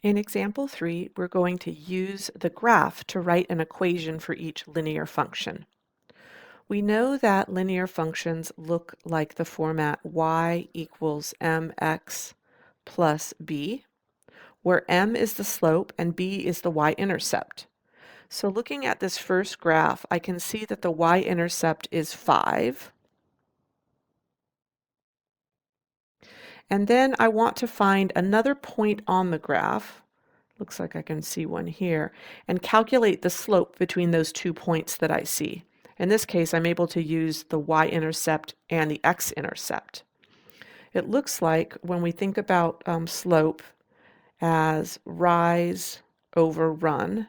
In example 3, we're going to use the graph to write an equation for each linear function. We know that linear functions look like the format y equals mx plus b, where m is the slope and b is the y-intercept. So looking at this first graph, I can see that the y-intercept is 5. And then I want to find another point on the graph, looks like I can see one here, and calculate the slope between those 2 points that I see. In this case, I'm able to use the y-intercept and the x-intercept. It looks like when we think about slope as rise over run,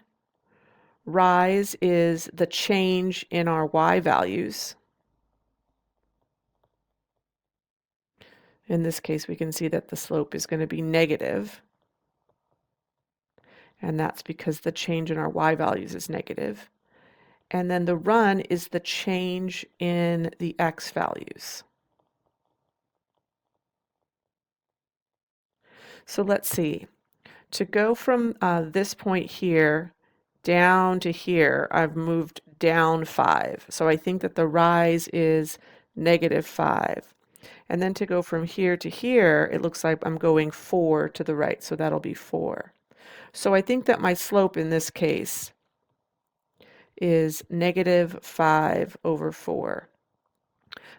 rise is the change in our y values. In this case, we can see that the slope is going to be negative, and that's because the change in our y values is negative. And then the run is the change in the x values. So let's see. To go from this point here down to here, I've moved down 5. So I think that the rise is -5. And then to go from here to here, it looks like I'm going 4 to the right, so that'll be 4. So I think that my slope in this case is -5 over 4.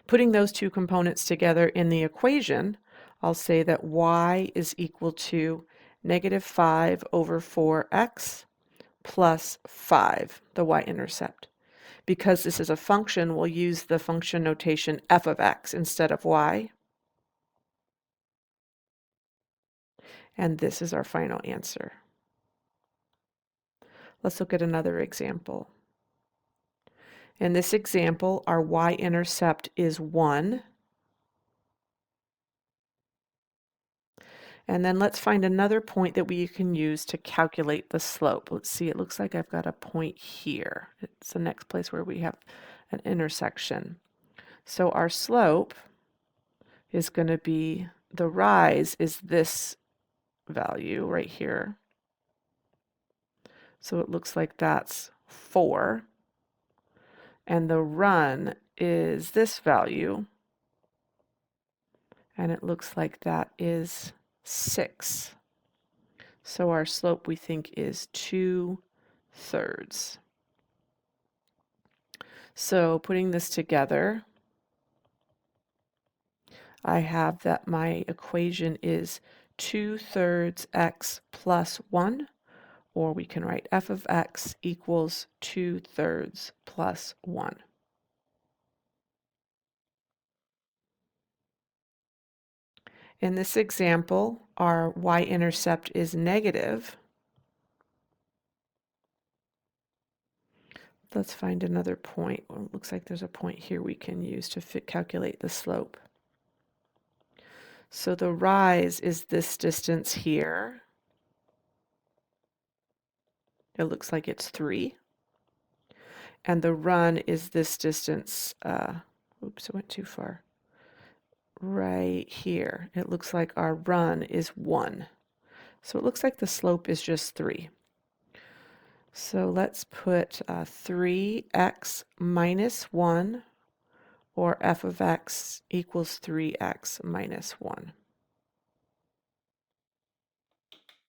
Putting those two components together in the equation, I'll say that y is equal to -5 over 4x plus 5, the y-intercept. Because this is a function, we'll use the function notation f of x instead of y. And this is our final answer. Let's look at another example. In this example, our y-intercept is 1. And then let's find another point that we can use to calculate the slope. Let's see, it looks like I've got a point here. It's the next place where we have an intersection. So our slope is going to be, the rise is this value right here. So it looks like that's 4. And the run is this value. And it looks like that is 6. So our slope we think is 2/3. So putting this together, I have that my equation is 2/3 x plus 1, or we can write f of x equals 2/3 plus 1. In this example, our y-intercept is negative. Let's find another point. Well, it looks like there's a point here we can use to calculate the slope. So the rise is this distance here. It looks like it's 3. And the run is this distance, oops, I went too far. Right here. It looks like our run is 1. So it looks like the slope is just 3. So let's put 3x minus 1, or f of x equals 3x minus 1.